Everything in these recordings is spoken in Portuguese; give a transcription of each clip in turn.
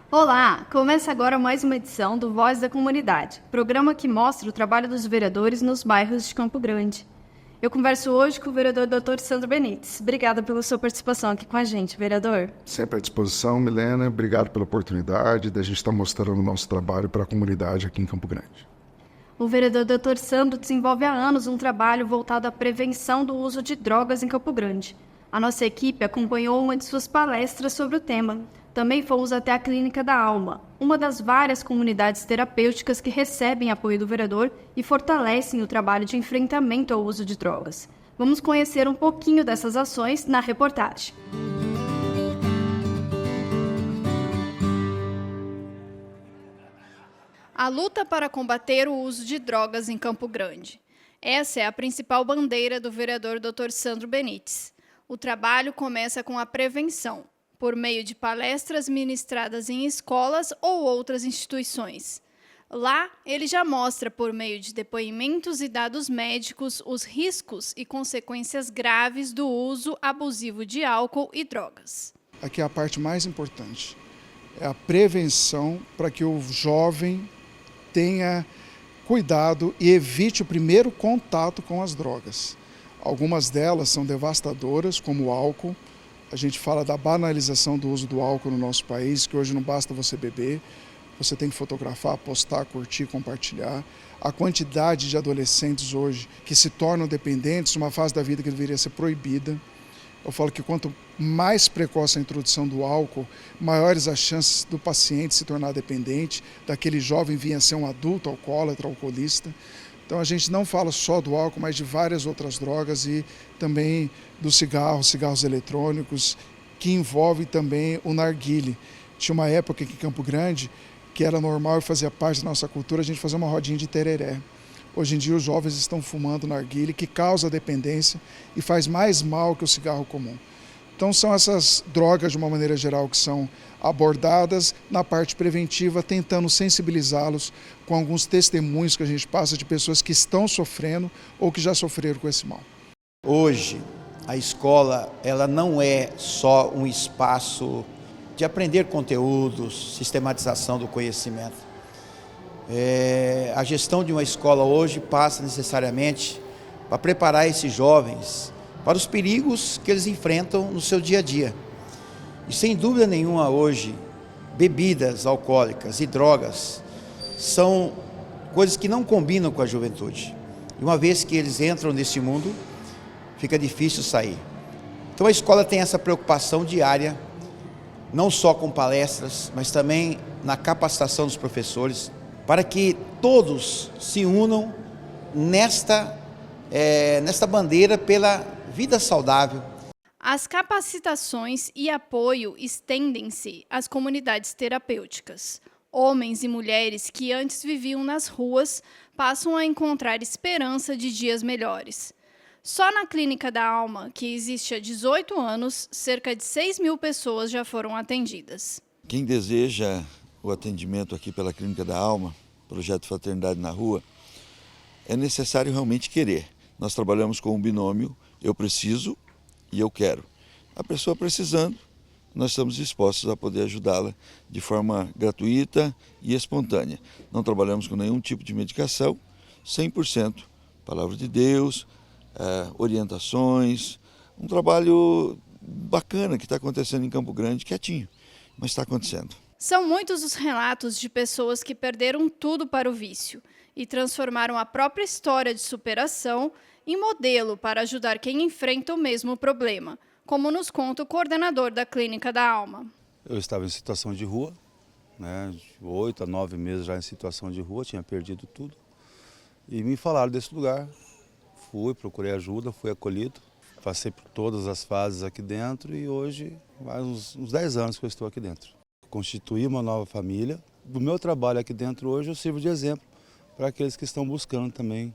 Olá! Começa agora mais uma edição do Voz da Comunidade, programa que mostra o trabalho dos vereadores nos bairros de Campo Grande. Eu converso hoje com o vereador Dr. Sandro Benites. Obrigada pela sua participação aqui com a gente, vereador. Sempre à disposição, Milena. Obrigado pela oportunidade de a gente estar mostrando o nosso trabalho para a comunidade aqui em Campo Grande. O vereador Dr. Sandro desenvolve há anos um trabalho voltado à prevenção do uso de drogas em Campo Grande. A nossa equipe acompanhou uma de suas palestras sobre o tema. Também fomos até a Clínica da Alma, uma das várias comunidades terapêuticas que recebem apoio do vereador e fortalecem o trabalho de enfrentamento ao uso de drogas. Vamos conhecer um pouquinho dessas ações na reportagem. A luta para combater o uso de drogas em Campo Grande. Essa é a principal bandeira do vereador Dr. Sandro Benites. O trabalho começa com a prevenção, por meio de palestras ministradas em escolas ou outras instituições. Lá, ele já mostra, por meio de depoimentos e dados médicos, os riscos e consequências graves do uso abusivo de álcool e drogas. Aqui é a parte mais importante, é a prevenção para que o jovem tenha cuidado e evite o primeiro contato com as drogas. Algumas delas são devastadoras, como o álcool. A gente fala da banalização do uso do álcool no nosso país, que hoje não basta você beber, você tem que fotografar, postar, curtir, compartilhar. A quantidade de adolescentes hoje que se tornam dependentes, uma fase da vida que deveria ser proibida. Eu falo que quanto mais precoce a introdução do álcool, maiores as chances do paciente se tornar dependente, daquele jovem vir a ser um adulto alcoólatra, alcoolista. Então a gente não fala só do álcool, mas de várias outras drogas e também do cigarros eletrônicos, que envolve também o narguile. Tinha uma época aqui em Campo Grande que era normal e fazia parte da nossa cultura a gente fazer uma rodinha de tereré. Hoje em dia os jovens estão fumando narguile, que causa dependência e faz mais mal que o cigarro comum. Então são essas drogas, de uma maneira geral, que são abordadas na parte preventiva, tentando sensibilizá-los com alguns testemunhos que a gente passa de pessoas que estão sofrendo ou que já sofreram com esse mal. Hoje, a escola ela não é só um espaço de aprender conteúdos, sistematização do conhecimento. A gestão de uma escola hoje passa necessariamente para preparar esses jovens para os perigos que eles enfrentam no seu dia a dia. E sem dúvida nenhuma hoje, bebidas alcoólicas e drogas são coisas que não combinam com a juventude. E uma vez que eles entram nesse mundo, fica difícil sair. Então a escola tem essa preocupação diária, não só com palestras, mas também na capacitação dos professores, para que todos se unam nesta bandeira pela vida saudável. As capacitações e apoio estendem-se às comunidades terapêuticas. Homens e mulheres que antes viviam nas ruas passam a encontrar esperança de dias melhores. Só na Clínica da Alma, que existe há 18 anos, cerca de 6.000 pessoas já foram atendidas. Quem deseja o atendimento aqui pela Clínica da Alma, projeto Fraternidade na Rua, é necessário realmente querer. Nós trabalhamos com um binômio, eu preciso e eu quero. A pessoa precisando, nós estamos dispostos a poder ajudá-la de forma gratuita e espontânea. Não trabalhamos com nenhum tipo de medicação, 100%, palavra de Deus, orientações, um trabalho bacana que está acontecendo em Campo Grande, quietinho, mas está acontecendo. São muitos os relatos de pessoas que perderam tudo para o vício e transformaram a própria história de superação em modelo para ajudar quem enfrenta o mesmo problema, como nos conta o coordenador da Clínica da Alma. Eu estava em situação de rua, de 8 a 9 meses já em situação de rua, tinha perdido tudo. E me falaram desse lugar, fui, procurei ajuda, fui acolhido, passei por todas as fases aqui dentro e hoje faz uns 10 anos que eu estou aqui dentro. Constituí uma nova família. Do meu trabalho aqui dentro hoje eu sirvo de exemplo para aqueles que estão buscando também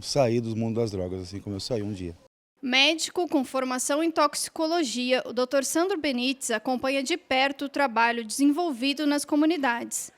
sair do mundo das drogas, assim como eu saí um dia. Médico com formação em toxicologia, o Dr. Sandro Benites acompanha de perto o trabalho desenvolvido nas comunidades,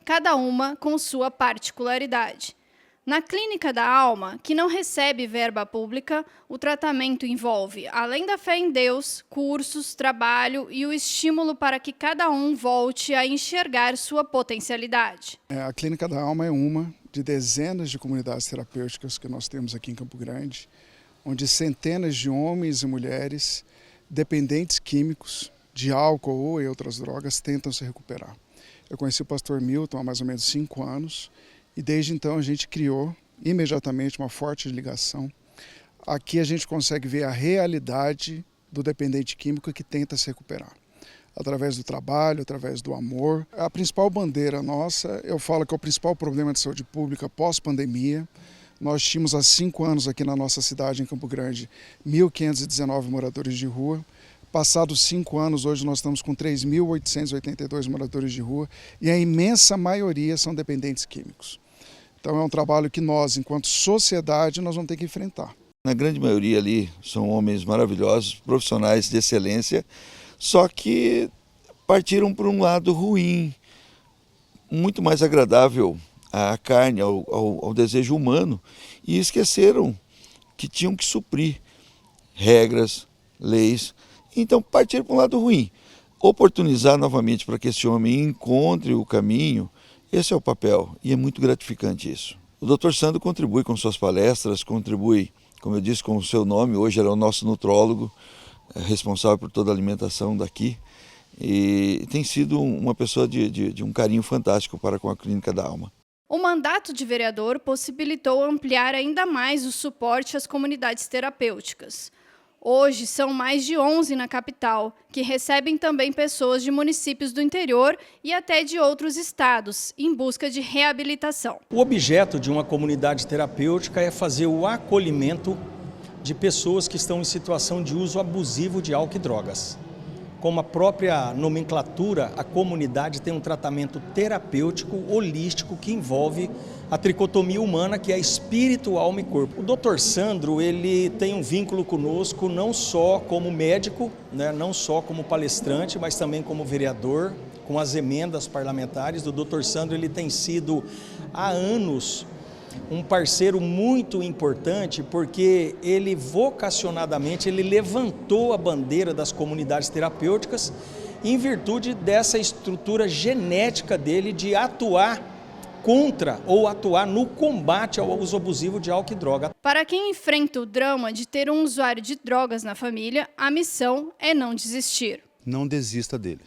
cada uma com sua particularidade. Na Clínica da Alma, que não recebe verba pública, o tratamento envolve, além da fé em Deus, cursos, trabalho e o estímulo para que cada um volte a enxergar sua potencialidade. A Clínica da Alma é uma de dezenas de comunidades terapêuticas que nós temos aqui em Campo Grande, onde centenas de homens e mulheres dependentes químicos de álcool ou outras drogas tentam se recuperar. Eu conheci o pastor Milton há mais ou menos 5 anos e desde então a gente criou imediatamente uma forte ligação. Aqui a gente consegue ver a realidade do dependente químico que tenta se recuperar. Através do trabalho, através do amor. A principal bandeira nossa, eu falo que é o principal problema de saúde pública pós-pandemia. Nós tínhamos há 5 anos aqui na nossa cidade, em Campo Grande, 1.519 moradores de rua. Passados 5 anos, hoje nós estamos com 3.882 moradores de rua e a imensa maioria são dependentes químicos. Então é um trabalho que nós, enquanto sociedade, nós vamos ter que enfrentar. Na grande maioria ali são homens maravilhosos, profissionais de excelência, só que partiram por um lado ruim, muito mais agradável à carne, ao desejo humano, e esqueceram que tinham que suprir regras, leis. Então, partir para um lado ruim, oportunizar novamente para que esse homem encontre o caminho, esse é o papel e é muito gratificante isso. O Dr. Sandro contribui com suas palestras, contribui, como eu disse, com o seu nome, hoje ele é o nosso nutrólogo, responsável por toda a alimentação daqui e tem sido uma pessoa de um carinho fantástico para com a Clínica da Alma. O mandato de vereador possibilitou ampliar ainda mais o suporte às comunidades terapêuticas. Hoje, são mais de 11 na capital, que recebem também pessoas de municípios do interior e até de outros estados, em busca de reabilitação. O objeto de uma comunidade terapêutica é fazer o acolhimento de pessoas que estão em situação de uso abusivo de álcool e drogas. Como a própria nomenclatura, a comunidade tem um tratamento terapêutico holístico que envolve a tricotomia humana, que é espírito, alma e corpo. O Dr. Sandro, ele tem um vínculo conosco não só como médico, né, não só como palestrante, mas também como vereador, com as emendas parlamentares. O Dr. Sandro, ele tem sido há anos um parceiro muito importante, porque ele vocacionadamente ele levantou a bandeira das comunidades terapêuticas em virtude dessa estrutura genética dele de atuar contra ou atuar no combate ao uso abusivo de álcool e droga. Para quem enfrenta o drama de ter um usuário de drogas na família, a missão é não desistir. Não desista dele.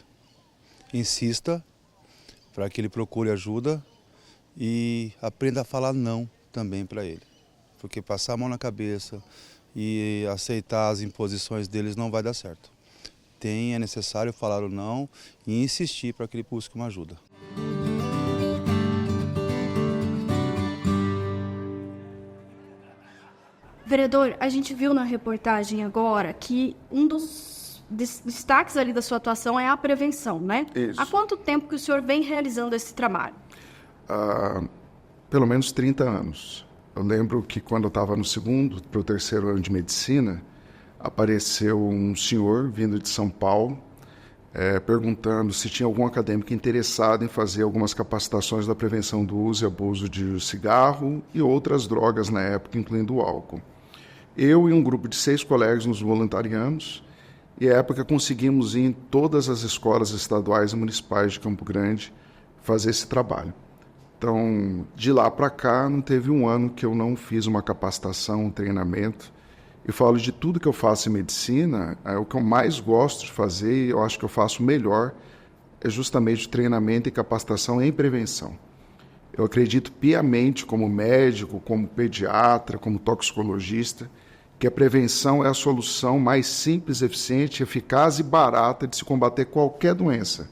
Insista para que ele procure ajuda e aprenda a falar não também para ele. Porque passar a mão na cabeça e aceitar as imposições deles não vai dar certo. É necessário falar o não e insistir para que ele busque uma ajuda. Vereador, a gente viu na reportagem agora que um dos destaques ali da sua atuação é a prevenção, né? Isso. Há quanto tempo que o senhor vem realizando esse trabalho? Pelo menos 30 anos. Eu lembro que quando eu estava no 2º para o 3º ano de medicina, apareceu um senhor vindo de São Paulo, perguntando se tinha algum acadêmico interessado em fazer algumas capacitações da prevenção do uso e abuso de cigarro e outras drogas na época, incluindo o álcool. Eu e um grupo de 6 colegas nos voluntariamos e, à época, conseguimos ir em todas as escolas estaduais e municipais de Campo Grande fazer esse trabalho. Então, de lá para cá, não teve um ano que eu não fiz uma capacitação, um treinamento. E falo de tudo que eu faço em medicina, o que eu mais gosto de fazer, e eu acho que eu faço melhor, é justamente treinamento e capacitação em prevenção. Eu acredito piamente, como médico, como pediatra, como toxicologista, que a prevenção é a solução mais simples, eficiente, eficaz e barata de se combater qualquer doença,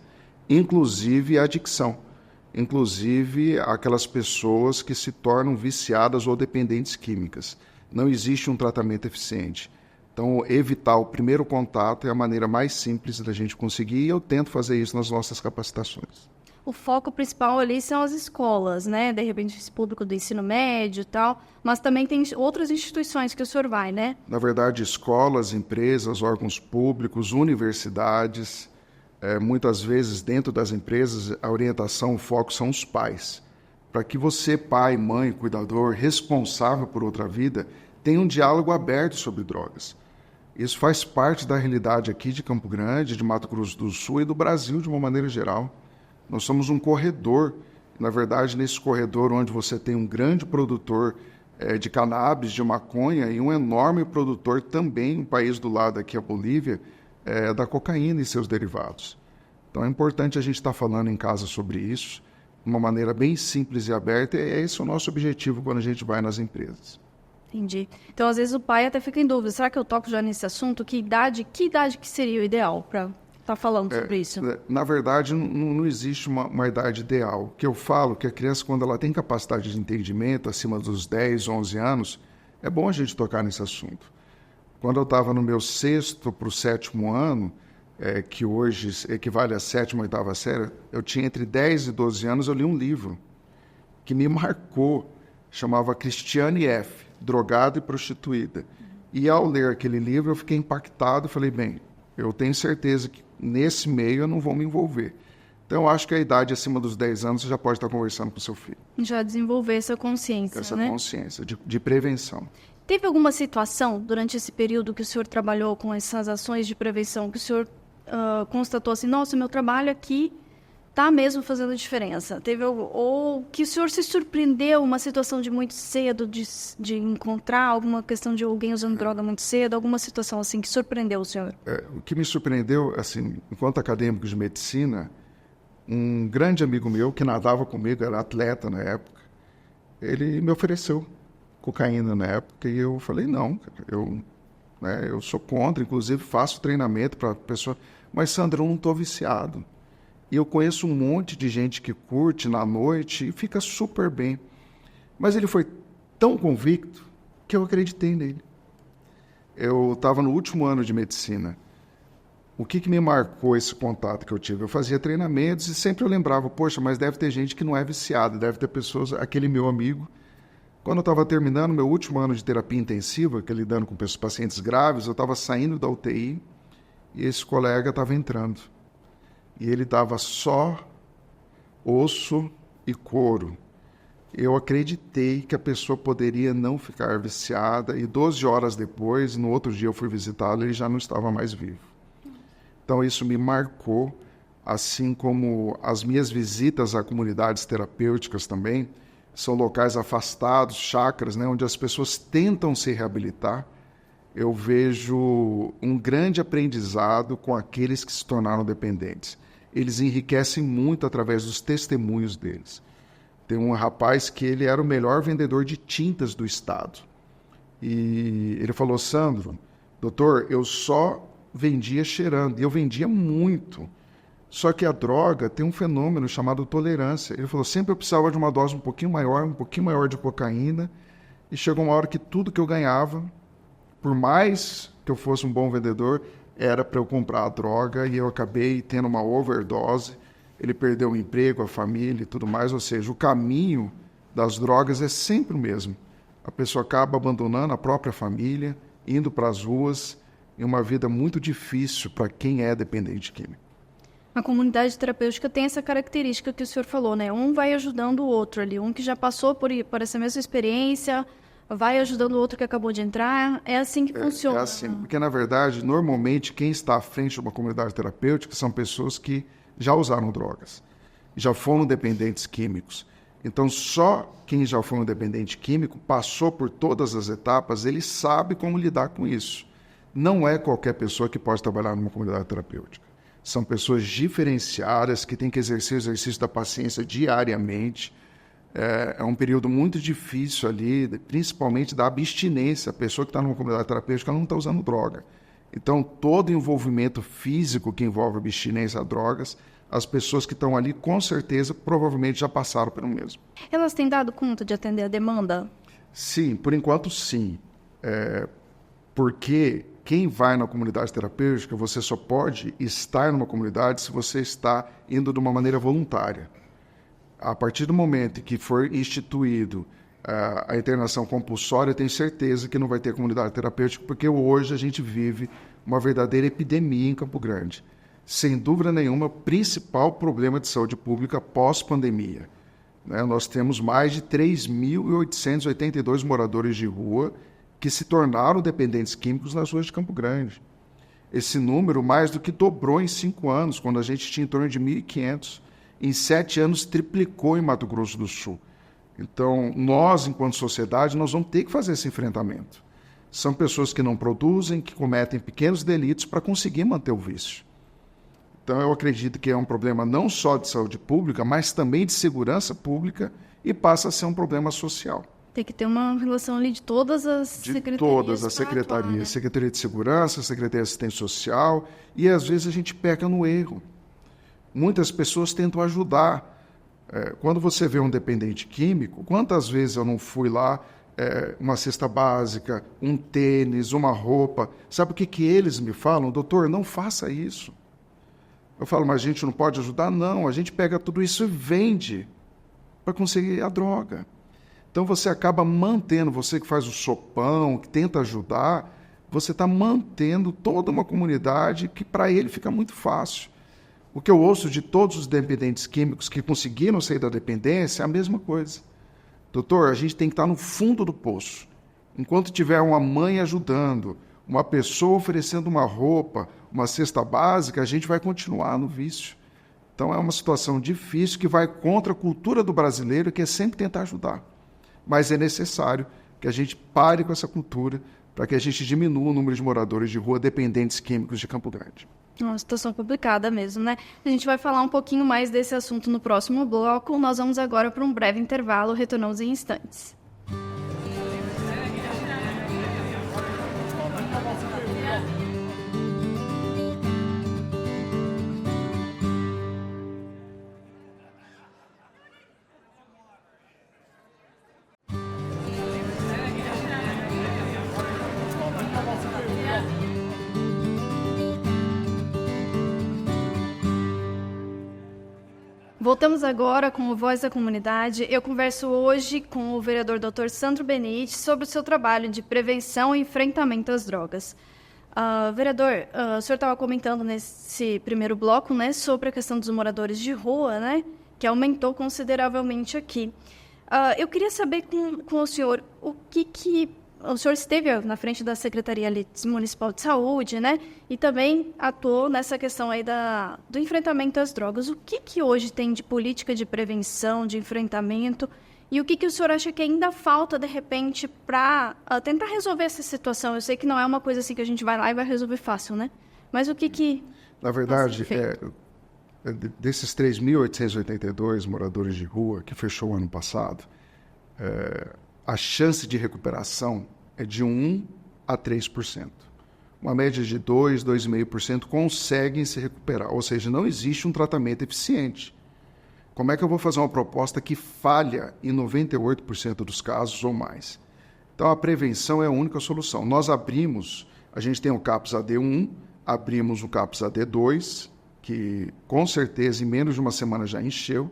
inclusive a adicção. Inclusive aquelas pessoas que se tornam viciadas ou dependentes químicas. Não existe um tratamento eficiente. Então, evitar o primeiro contato é a maneira mais simples da gente conseguir e eu tento fazer isso nas nossas capacitações. O foco principal ali são as escolas, né? De repente, esse público do ensino médio e tal, mas também tem outras instituições que o senhor vai, né? Na verdade, escolas, empresas, órgãos públicos, universidades. Muitas vezes, dentro das empresas, a orientação, o foco são os pais. para que você, pai, mãe, cuidador, responsável por outra vida, tenha um diálogo aberto sobre drogas. Isso faz parte da realidade aqui de Campo Grande, de Mato Grosso do Sul e do Brasil de uma maneira geral. Nós somos um corredor. Na verdade, nesse corredor onde você tem um grande produtor de cannabis, de maconha, e um enorme produtor também, um país do lado aqui, a Bolívia, da cocaína e seus derivados. Então é importante a gente estar falando em casa sobre isso, de uma maneira bem simples e aberta, e esse é o nosso objetivo quando a gente vai nas empresas. Entendi. Então, às vezes, o pai até fica em dúvida. Será que eu toco já nesse assunto? Que idade que seria o ideal para estar falando sobre isso? Na verdade, não existe uma idade ideal. O que eu falo que a criança, quando ela tem capacidade de entendimento, acima dos 10, 11 anos, é bom a gente tocar nesse assunto. Quando eu estava no meu 6º para o 7º ano, que hoje equivale à 7ª, 8ª série, eu tinha entre 10 e 12 anos, eu li um livro que me marcou, chamava Christiane F., Drogada e Prostituída. E ao ler aquele livro, eu fiquei impactado e falei, bem, eu tenho certeza que nesse meio eu não vou me envolver. Então, eu acho que a idade acima dos 10 anos você já pode estar conversando com o seu filho. Já desenvolver essa consciência, né? Consciência de prevenção. Teve alguma situação durante esse período que o senhor trabalhou com essas ações de prevenção, que o senhor constatou assim, nossa, meu trabalho aqui está mesmo fazendo diferença? Teve ou que o senhor se surpreendeu, uma situação de muito cedo, de encontrar alguma questão de alguém usando droga muito cedo, alguma situação assim que surpreendeu o senhor? O que me surpreendeu, assim, enquanto acadêmico de medicina, um grande amigo meu que nadava comigo, era atleta na época, ele me ofereceu cocaína na época e eu falei, não, eu sou contra, inclusive faço treinamento para a pessoa, mas Sandro, eu não estou viciado. E eu conheço um monte de gente que curte na noite e fica super bem. Mas ele foi tão convicto que eu acreditei nele. Eu estava no último ano de medicina. O que me marcou esse contato que eu tive? Eu fazia treinamentos e sempre eu lembrava, poxa, mas deve ter gente que não é viciada, deve ter pessoas, aquele meu amigo. Quando eu estava terminando meu último ano de terapia intensiva, que lidando com pacientes graves, eu estava saindo da UTI e esse colega estava entrando. E ele dava só osso e couro. Eu acreditei que a pessoa poderia não ficar viciada e 12 horas depois, no outro dia eu fui visitá-lo, ele já não estava mais vivo. Então isso me marcou, assim como as minhas visitas a comunidades terapêuticas também, são locais afastados, chacras, né, onde as pessoas tentam se reabilitar. Eu vejo um grande aprendizado com aqueles que se tornaram dependentes. Eles enriquecem muito através dos testemunhos deles. Tem um rapaz que ele era o melhor vendedor de tintas do estado. E ele falou, Sandro, doutor, eu só vendia cheirando, e eu vendia muito. Só que a droga tem um fenômeno chamado tolerância. Ele falou, sempre eu precisava de uma dose um pouquinho maior de cocaína, e chegou uma hora que tudo que eu ganhava, por mais que eu fosse um bom vendedor, era para eu comprar a droga, e eu acabei tendo uma overdose. Ele perdeu o emprego, a família e tudo mais, ou seja, o caminho das drogas é sempre o mesmo. A pessoa acaba abandonando a própria família, indo para as ruas, em uma vida muito difícil para quem é dependente químico. A comunidade terapêutica tem essa característica que o senhor falou, né? Um vai ajudando o outro ali, um que já passou por essa mesma experiência, vai ajudando o outro que acabou de entrar, é assim que funciona. É assim, porque na verdade, normalmente, quem está à frente de uma comunidade terapêutica são pessoas que já usaram drogas, já foram dependentes químicos. Então, só quem já foi um dependente químico, passou por todas as etapas, ele sabe como lidar com isso. Não é qualquer pessoa que pode trabalhar numa comunidade terapêutica. São pessoas diferenciadas que têm que exercer o exercício da paciência diariamente. É um período muito difícil ali, principalmente da abstinência. A pessoa que está numa comunidade terapêutica ela não está usando droga. Então, todo envolvimento físico que envolve abstinência a drogas, as pessoas que estão ali, com certeza, provavelmente já passaram pelo mesmo. Elas têm dado conta de atender a demanda? Sim, por enquanto sim. Porque quem vai na comunidade terapêutica, você só pode estar numa comunidade se você está indo de uma maneira voluntária. A partir do momento que for instituído a internação compulsória, eu tenho certeza que não vai ter comunidade terapêutica, porque hoje a gente vive uma verdadeira epidemia em Campo Grande. Sem dúvida nenhuma, o principal problema de saúde pública pós-pandemia. né? Nós temos mais de 3.882 moradores de rua que se tornaram dependentes químicos nas ruas de Campo Grande. Esse número mais do que dobrou em 5 anos, quando a gente tinha em torno de 1.500. Em 7 anos, triplicou em Mato Grosso do Sul. Então, nós, enquanto sociedade, nós vamos ter que fazer esse enfrentamento. São pessoas que não produzem, que cometem pequenos delitos para conseguir manter o vício. Então, eu acredito que é um problema não só de saúde pública, mas também de segurança pública e passa a ser um problema social. Tem que ter uma relação ali de todas as secretarias. De todas as pra secretarias. atuar, né? Secretaria de Segurança, Secretaria de Assistência Social, e às vezes a gente peca no erro. Muitas pessoas tentam ajudar. Quando você vê um dependente químico, quantas vezes eu não fui lá, uma cesta básica, um tênis, uma roupa. Sabe o que eles me falam? Doutor, não faça isso. Eu falo, mas a gente não pode ajudar? Não, a gente pega tudo isso e vende para conseguir a droga. Então você acaba mantendo, você que faz o sopão, que tenta ajudar, você está mantendo toda uma comunidade que para ele fica muito fácil. O que eu ouço de todos os dependentes químicos que conseguiram sair da dependência é a mesma coisa. Doutor, a gente tem que estar no fundo do poço. Enquanto tiver uma mãe ajudando, uma pessoa oferecendo uma roupa, uma cesta básica, a gente vai continuar no vício. Então é uma situação difícil que vai contra a cultura do brasileiro, que é sempre tentar ajudar. Mas é necessário que a gente pare com essa cultura para que a gente diminua o número de moradores de rua dependentes químicos de Campo Grande. Uma situação complicada mesmo, né? A gente vai falar um pouquinho mais desse assunto no próximo bloco. Nós vamos agora para um breve intervalo. Retornamos em instantes. Voltamos agora com o Voz da Comunidade. Eu converso hoje com o vereador Dr. Sandro Benites sobre o seu trabalho de prevenção e enfrentamento às drogas. Vereador, o senhor estava comentando nesse primeiro bloco, né, sobre a questão dos moradores de rua, né, que aumentou consideravelmente aqui. Eu queria saber com o senhor o que o senhor esteve na frente da Secretaria Municipal de Saúde, né? E também atuou nessa questão aí do enfrentamento às drogas. O que hoje tem de política de prevenção, de enfrentamento? E o que o senhor acha que ainda falta, de repente, para tentar resolver essa situação? Eu sei que não é uma coisa assim que a gente vai lá e vai resolver fácil, né? Mas o que Na verdade, desses 3.882 moradores de rua que fechou o ano passado, a chance de recuperação é de 1 a 3%. Uma média de 2, 2,5% conseguem se recuperar, ou seja, não existe um tratamento eficiente. Como é que eu vou fazer uma proposta que falha em 98% dos casos ou mais? Então, a prevenção é a única solução. Nós a gente tem o CAPS AD1, abrimos o CAPS AD2, que com certeza em menos de uma semana já encheu.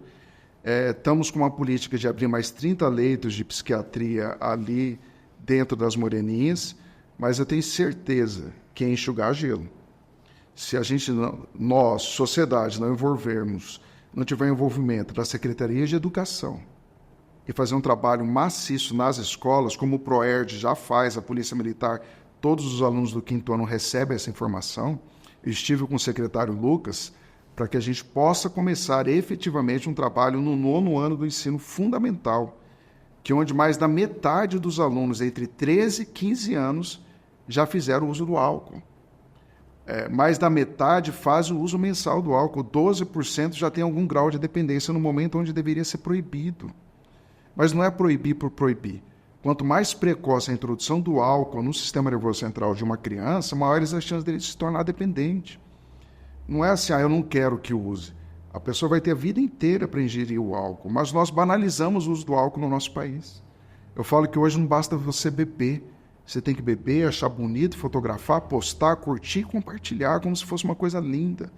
Estamos com uma política de abrir mais 30 leitos de psiquiatria ali dentro das Moreninhas, mas eu tenho certeza que é enxugar gelo. Se a gente, nós, sociedade, não tiver envolvimento da Secretaria de Educação e fazer um trabalho maciço nas escolas, como o PROERD já faz, a Polícia Militar, todos os alunos do 5º ano recebem essa informação. Eu estive com o secretário Lucas para que a gente possa começar efetivamente um trabalho no 9º ano do ensino fundamental, que onde mais da metade dos alunos entre 13 e 15 anos já fizeram uso do álcool. Mais da metade faz o uso mensal do álcool, 12% já tem algum grau de dependência no momento onde deveria ser proibido. Mas não é proibir por proibir. Quanto mais precoce a introdução do álcool no sistema nervoso central de uma criança, maiores as chances dele se tornar dependente. Não é assim, eu não quero que use. A pessoa vai ter a vida inteira para ingerir o álcool, mas nós banalizamos o uso do álcool no nosso país. Eu falo que hoje não basta você beber. Você tem que beber, achar bonito, fotografar, postar, curtir e compartilhar como se fosse uma coisa linda.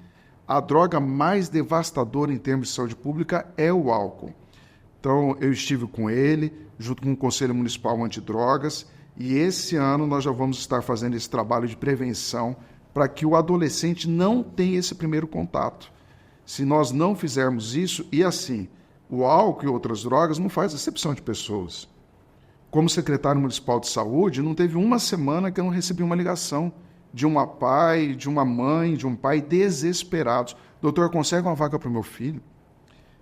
A droga mais devastadora em termos de saúde pública é o álcool. Então, eu estive com ele, junto com o Conselho Municipal Antidrogas, e esse ano nós já vamos estar fazendo esse trabalho de prevenção para que o adolescente não tenha esse primeiro contato. Se nós não fizermos isso, e assim, O álcool e outras drogas não faz acepção de pessoas. Como secretário municipal de saúde, não teve uma semana que eu não recebi uma ligação de uma pai, de uma mãe, de um pai desesperados. Doutor, consegue uma vaga para o meu filho?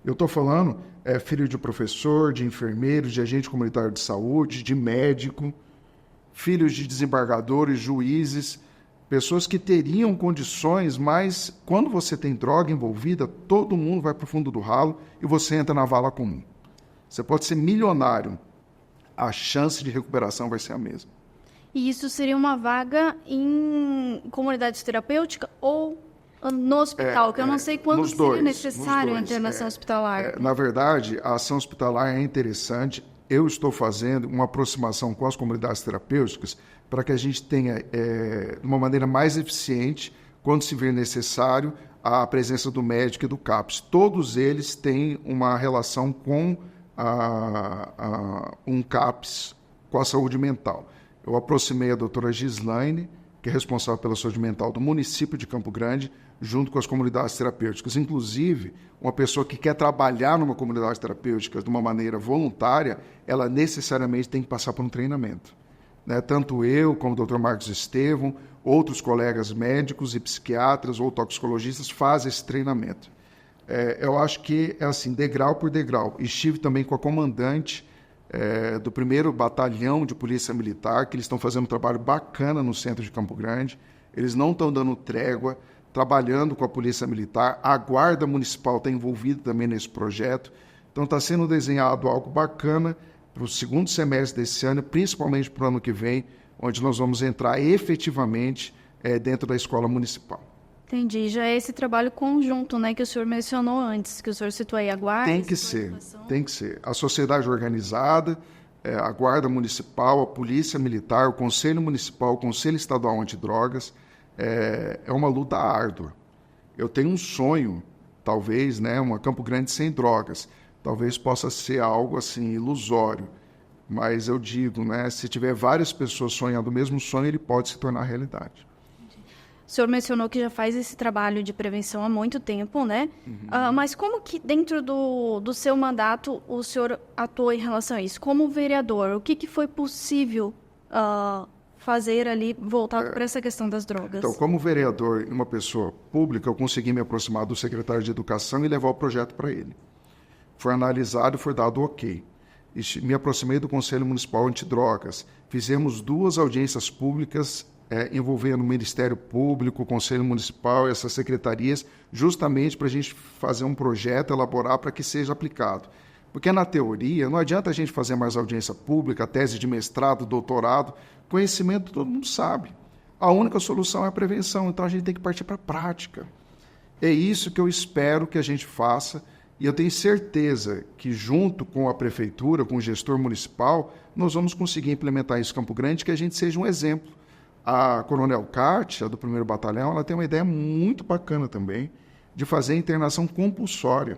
Eu estou falando filho de professor, de enfermeiro, de agente comunitário de saúde, de médico, filhos de desembargadores, juízes, pessoas que teriam condições, mas quando você tem droga envolvida, todo mundo vai para o fundo do ralo e você entra na vala comum. Você pode ser milionário, a chance de recuperação vai ser a mesma. E isso seria uma vaga em comunidade terapêutica ou no hospital? Que eu não sei quando seria necessário a internação hospitalar. Na verdade, a ação hospitalar é interessante. Eu estou fazendo uma aproximação com as comunidades terapêuticas para que a gente tenha, de uma maneira mais eficiente, quando se vir necessário, a presença do médico e do CAPS. Todos eles têm uma relação com um CAPS, com a saúde mental. Eu aproximei a doutora Gislaine, que é responsável pela saúde mental do município de Campo Grande, junto com as comunidades terapêuticas. Inclusive, uma pessoa que quer trabalhar numa comunidade terapêutica de uma maneira voluntária, ela necessariamente tem que passar por um treinamento. Tanto eu, como o Dr. Marcos Estevão, outros colegas médicos e psiquiatras ou toxicologistas fazem esse treinamento. Eu acho que é assim, degrau por degrau. Estive também com a comandante do 1º Batalhão de Polícia Militar, que eles estão fazendo um trabalho bacana no centro de Campo Grande. Eles não estão dando trégua, trabalhando com a Polícia Militar. A Guarda Municipal está envolvida também nesse projeto. Então está sendo desenhado algo bacana para o segundo semestre desse ano, principalmente para o ano que vem, onde nós vamos entrar efetivamente dentro da escola municipal. Entendi. Já é esse trabalho conjunto, né, que o senhor mencionou antes, que o senhor citou aí a Guarda. Tem que ser. A sociedade organizada, a Guarda Municipal, a Polícia Militar, o Conselho Municipal, o Conselho Estadual Antidrogas, é uma luta árdua. Eu tenho um sonho, talvez, uma Campo Grande sem drogas. Talvez possa ser algo assim ilusório, mas eu digo, se tiver várias pessoas sonhando o mesmo sonho, ele pode se tornar realidade. O senhor mencionou que já faz esse trabalho de prevenção há muito tempo, né? Mas como que dentro do seu mandato o senhor atuou em relação a isso? Como vereador, o que foi possível fazer ali voltado para essa questão das drogas? Então, como vereador e uma pessoa pública, eu consegui me aproximar do secretário de Educação e levar o projeto para ele. Foi analisado e foi dado ok. Me aproximei do Conselho Municipal Antidrogas. Fizemos 2 audiências públicas envolvendo o Ministério Público, o Conselho Municipal e essas secretarias, justamente para a gente fazer um projeto, elaborar para que seja aplicado. Porque na teoria, não adianta a gente fazer mais audiência pública, tese de mestrado, doutorado, conhecimento todo mundo sabe. A única solução é a prevenção, então a gente tem que partir para a prática. É isso que eu espero que a gente faça. E eu tenho certeza que, junto com a prefeitura, com o gestor municipal, nós vamos conseguir implementar isso em Campo Grande, que a gente seja um exemplo. A Coronel Kátia, do 1º Batalhão, ela tem uma ideia muito bacana também de fazer a internação compulsória.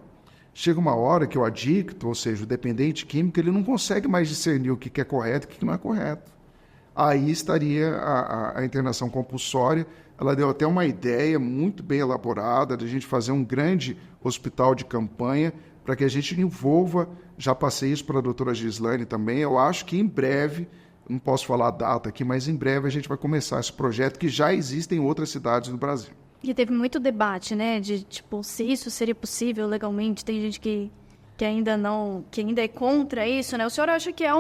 Chega uma hora que o adicto, ou seja, o dependente químico, ele não consegue mais discernir o que é correto e o que não é correto. Aí estaria a internação compulsória. Ela deu até uma ideia muito bem elaborada de a gente fazer um grande hospital de campanha para que a gente envolva, já passei isso para a doutora Gislaine também, eu acho que em breve, não posso falar a data aqui, mas em breve a gente vai começar esse projeto que já existe em outras cidades do Brasil. E teve muito debate, né, de se isso seria possível legalmente, tem gente que ainda não, que ainda é contra isso, né? O senhor acha que é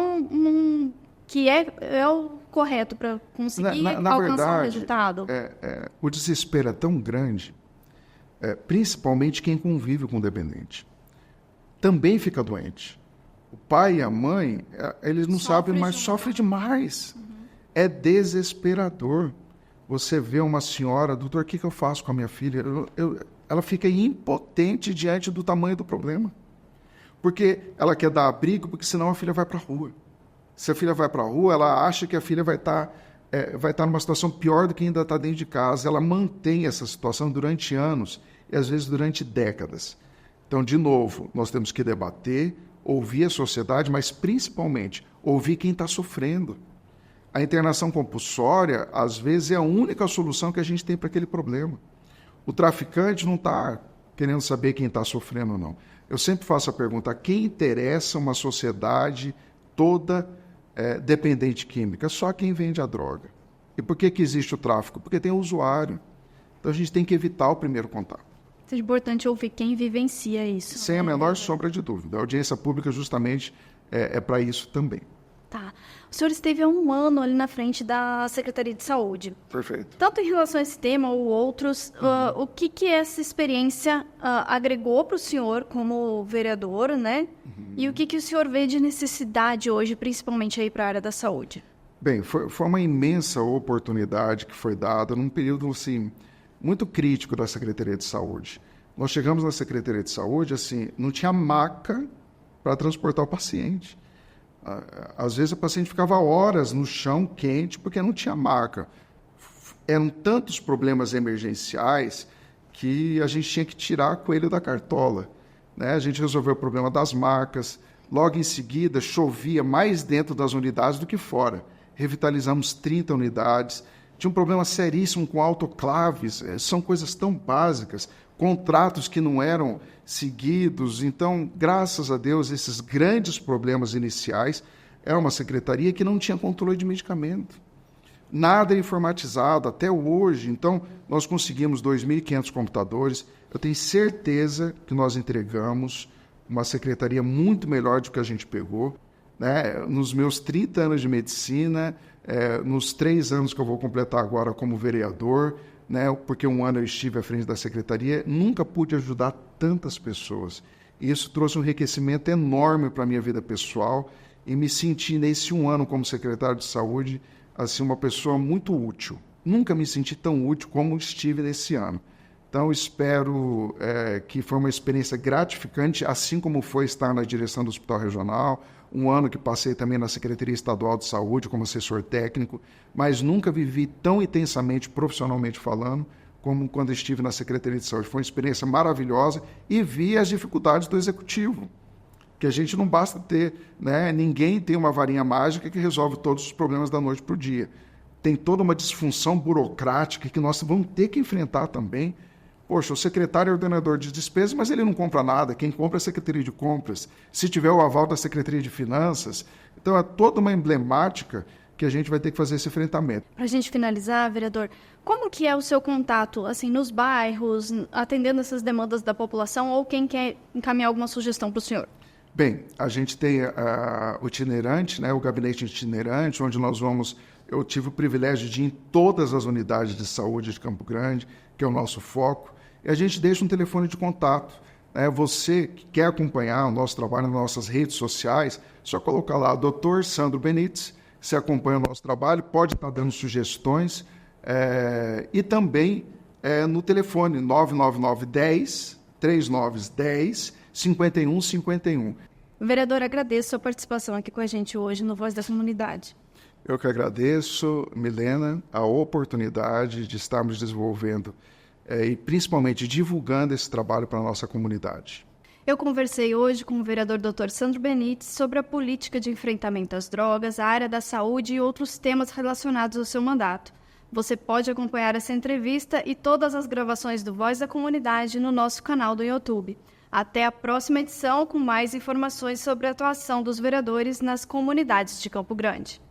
que é o correto para conseguir alcançar o resultado? O desespero é tão grande, principalmente quem convive com o dependente. Também fica doente. O pai e a mãe, eles não sabem, mas sofrem demais. É desesperador. Você vê uma senhora, doutor, o que eu faço com a minha filha? Ela fica impotente diante do tamanho do problema. Porque ela quer dar abrigo, porque senão a filha vai para a rua. Se a filha vai para a rua, ela acha que a filha vai estar numa situação pior do que ainda está dentro de casa. Ela mantém essa situação durante anos e, às vezes, durante décadas. Então, de novo, nós temos que debater, ouvir a sociedade, mas, principalmente, ouvir quem está sofrendo. A internação compulsória, às vezes, é a única solução que a gente tem para aquele problema. O traficante não está querendo saber quem está sofrendo ou não. Eu sempre faço a pergunta, a quem interessa uma sociedade toda dependente química? Só quem vende a droga. E por que existe o tráfico? Porque tem o usuário. Então a gente tem que evitar o primeiro contato. É importante ouvir quem vivencia isso. Sem a menor sombra de dúvida. A audiência pública justamente é para isso também. Tá. O senhor esteve há um ano ali na frente da Secretaria de Saúde. Perfeito. Tanto em relação a esse tema ou outros, o que essa experiência agregou para o senhor como vereador, né? E o que o senhor vê de necessidade hoje, principalmente aí para a área da saúde? Bem, foi uma imensa oportunidade que foi dada num período assim, muito crítico da Secretaria de Saúde. Nós chegamos na Secretaria de Saúde, assim, não tinha maca para transportar o paciente. Às vezes o paciente ficava horas no chão quente porque não tinha maca. Eram tantos problemas emergenciais que a gente tinha que tirar coelho da cartola, né? A gente resolveu o problema das macas. Logo em seguida, chovia mais dentro das unidades do que fora. Revitalizamos 30 unidades. Tinha um problema seríssimo com autoclaves. São coisas tão básicas. Contratos que não eram seguidos. Então, graças a Deus, esses grandes problemas iniciais, era uma secretaria que não tinha controle de medicamento. Nada informatizado até hoje. Então, nós conseguimos 2.500 computadores. Eu tenho certeza que nós entregamos uma secretaria muito melhor do que a gente pegou, né? Nos meus 30 anos de medicina, nos 3 anos que eu vou completar agora como vereador, né, porque um ano eu estive à frente da secretaria, nunca pude ajudar tantas pessoas. E isso trouxe um enriquecimento enorme para a minha vida pessoal e me senti nesse um ano como secretário de saúde assim, uma pessoa muito útil. Nunca me senti tão útil como estive nesse ano. Então, espero que foi uma experiência gratificante, assim como foi estar na direção do Hospital Regional, um ano que passei também na Secretaria Estadual de Saúde como assessor técnico, mas nunca vivi tão intensamente, profissionalmente falando, como quando estive na Secretaria de Saúde. Foi uma experiência maravilhosa e vi as dificuldades do Executivo, que a gente não basta ter, né? Ninguém tem uma varinha mágica que resolve todos os problemas da noite para o dia. Tem toda uma disfunção burocrática que nós vamos ter que enfrentar também. Poxa, o secretário é ordenador de despesas, mas ele não compra nada. Quem compra é a Secretaria de Compras. Se tiver o aval da Secretaria de Finanças. Então, é toda uma emblemática que a gente vai ter que fazer esse enfrentamento. Para a gente finalizar, vereador, como que é o seu contato, assim, nos bairros, atendendo essas demandas da população, ou quem quer encaminhar alguma sugestão para o senhor? Bem, a gente tem o itinerante, né, o gabinete itinerante, onde nós vamos... Eu tive o privilégio de ir em todas as unidades de saúde de Campo Grande, que é o nosso foco, e a gente deixa um telefone de contato. Você que quer acompanhar o nosso trabalho nas nossas redes sociais, só colocar lá, Dr. Sandro Benites, você acompanha o nosso trabalho, pode estar dando sugestões, e também no telefone 99910 3910 5151. Vereador, agradeço a sua participação aqui com a gente hoje no Voz da Comunidade. Eu que agradeço, Milena, a oportunidade de estarmos desenvolvendo e principalmente divulgando esse trabalho para a nossa comunidade. Eu conversei hoje com o vereador Dr. Sandro Benites sobre a política de enfrentamento às drogas, a área da saúde e outros temas relacionados ao seu mandato. Você pode acompanhar essa entrevista e todas as gravações do Voz da Comunidade no nosso canal do YouTube. Até a próxima edição com mais informações sobre a atuação dos vereadores nas comunidades de Campo Grande.